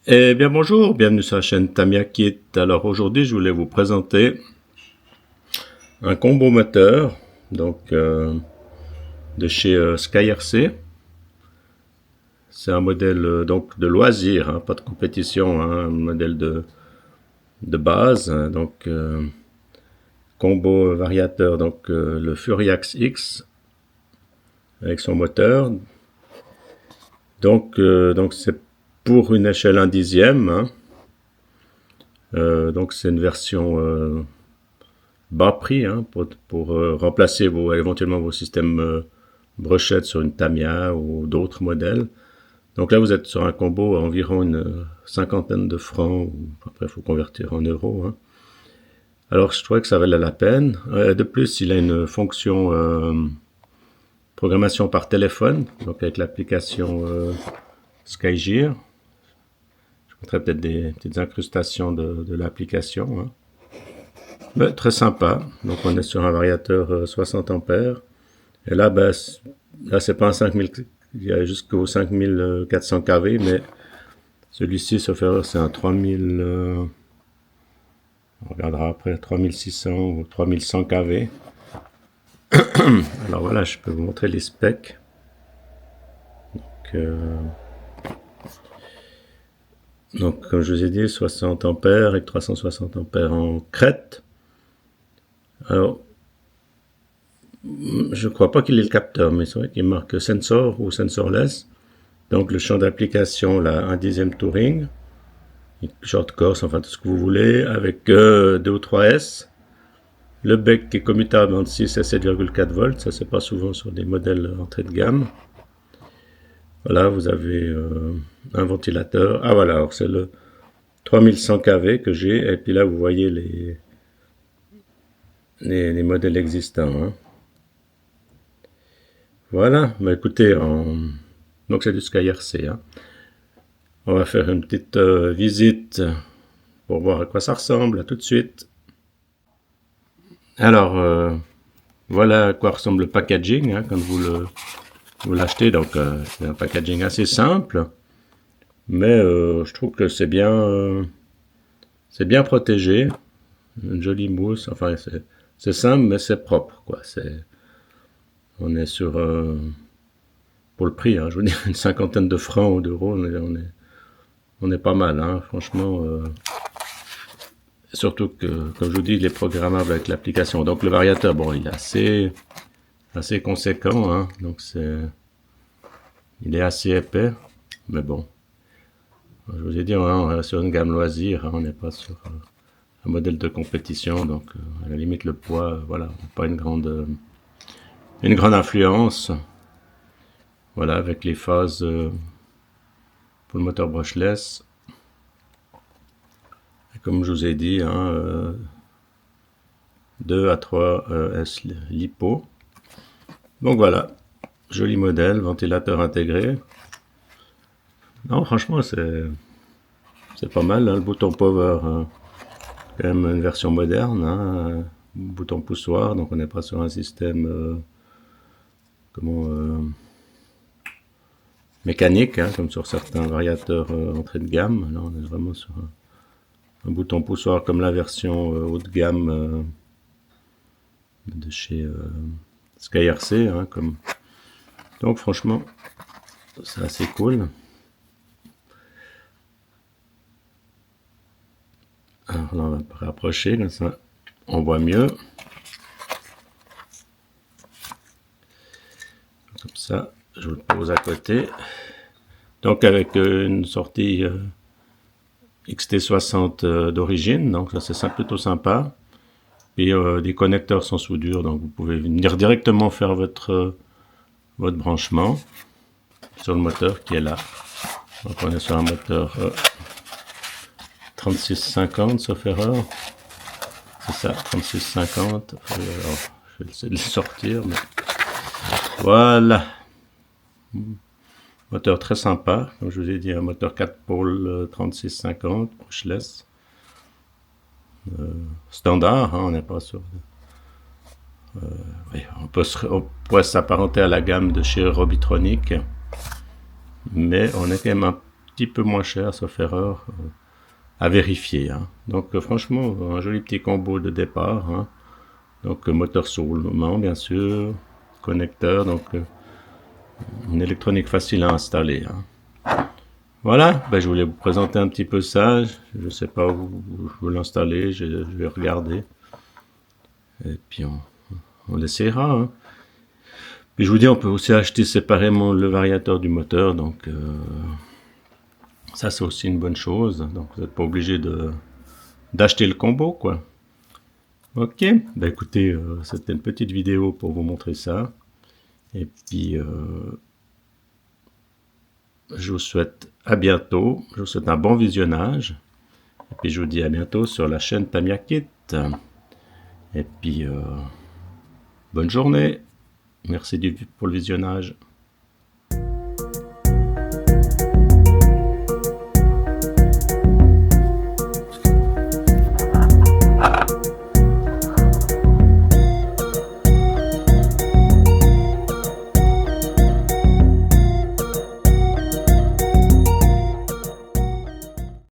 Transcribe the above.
Eh bien bonjour, bienvenue sur la chaîne Tamiya Kit. Alors aujourd'hui je voulais vous présenter un combo moteur de chez SkyRC. C'est un modèle donc de loisir, hein, pas de compétition, hein, un modèle de base. Hein, combo variateur, le Furiax X avec son moteur. Donc c'est pour une échelle 1/10. Hein. Donc c'est une version bas prix, hein, pour remplacer éventuellement vos systèmes brochettes sur une Tamiya ou d'autres modèles. Donc là, vous êtes sur un combo à environ une cinquantaine de francs, ou après il faut convertir en euros. Hein. Alors je trouvais que ça valait la peine. De plus, il a une fonction programmation par téléphone, donc avec l'application SkyGear. Je mettrai peut-être des petites incrustations de l'application. Hein. Mais très sympa. Donc on est sur un variateur 60 ampères. Et là, là c'est pas un 5000, il y a jusqu'au 5400 kV, mais celui-ci, sauf erreur, c'est un 3000, on regardera après, 3600 ou 3100 kV. Alors voilà, je peux vous montrer les specs. Donc comme je vous ai dit, 60 ampères avec 360 ampères en crête. Alors, je crois pas qu'il ait le capteur, mais c'est vrai qu'il marque sensor ou sensorless. Donc le champ d'application, là, 1/10 touring, short course, enfin tout ce que vous voulez, avec 2 ou 3 S. Le bec qui est commutable entre 6 et 7,4 volts, ça c'est pas souvent sur des modèles entrée de gamme. Voilà, vous avez un ventilateur. Ah voilà, alors c'est le 3100 kV que j'ai, et puis là vous voyez les modèles existants. Hein. Voilà, bah écoutez, donc c'est du SkyRC. Hein. On va faire une petite visite pour voir à quoi ça ressemble. À tout de suite. Alors, voilà à quoi ressemble le packaging, hein, quand vous l'achetez. Donc, c'est un packaging assez simple, mais je trouve que c'est bien protégé. Une jolie mousse. Enfin, c'est simple, mais c'est propre, quoi. On est sur pour le prix, hein, je veux dire une cinquantaine de francs ou d'euros, on est pas mal, hein, franchement. Surtout que, comme je vous dis, il est programmable avec l'application. Donc le variateur, bon, il est assez conséquent, hein, donc il est assez épais, mais bon. Je vous ai dit, on est sur une gamme loisir, hein, on n'est pas sur un modèle de compétition, donc à la limite le poids, voilà, pas une grande influence. Voilà, avec les phases pour le moteur brushless. Et comme je vous ai dit, hein, 2 à 3 S LiPo. Donc voilà, joli modèle, ventilateur intégré. Non, franchement, c'est pas mal, hein, le bouton power, hein, quand même une version moderne, hein, bouton poussoir, donc on n'est pas sur un système mécanique, hein, comme sur certains variateurs entrée de gamme. Là, on est vraiment sur un bouton poussoir comme la version haut de gamme de chez SkyRC. Hein, donc franchement, c'est assez cool. Alors là, on va rapprocher, comme ça on voit mieux. Comme ça, je vous le pose à côté. Donc avec une sortie XT60 d'origine, donc ça c'est plutôt sympa. Et des connecteurs sans soudure, donc vous pouvez venir directement faire votre branchement sur le moteur qui est là. Donc on est sur un moteur 3650 sauf erreur. C'est ça, 3650. Alors, je vais essayer de le sortir, mais voilà. Moteur très sympa, comme je vous ai dit, un moteur 4 pôles 3650, brushless. Standard, hein, on n'est pas sur... oui, on pourrait s'apparenter à la gamme de chez Robitronic, mais on est quand même un petit peu moins cher, sauf erreur, à vérifier. Hein. Donc franchement, un joli petit combo de départ. Hein. Donc moteur sur roulement, bien sûr, connecteur, donc une électronique facile à installer. Hein. Voilà, ben, je voulais vous présenter un petit peu ça. Je ne sais pas où je vais l'installer, je vais regarder. Et puis on essaiera. Hein. Puis je vous dis, on peut aussi acheter séparément le variateur du moteur, donc ça c'est aussi une bonne chose. Donc vous n'êtes pas obligé d'acheter le combo, quoi. Ok, ben écoutez, c'était une petite vidéo pour vous montrer ça. Et puis je vous souhaite à bientôt, je vous souhaite un bon visionnage. Et puis je vous dis à bientôt sur la chaîne Tamiya Kit. Et puis bonne journée, merci pour le visionnage.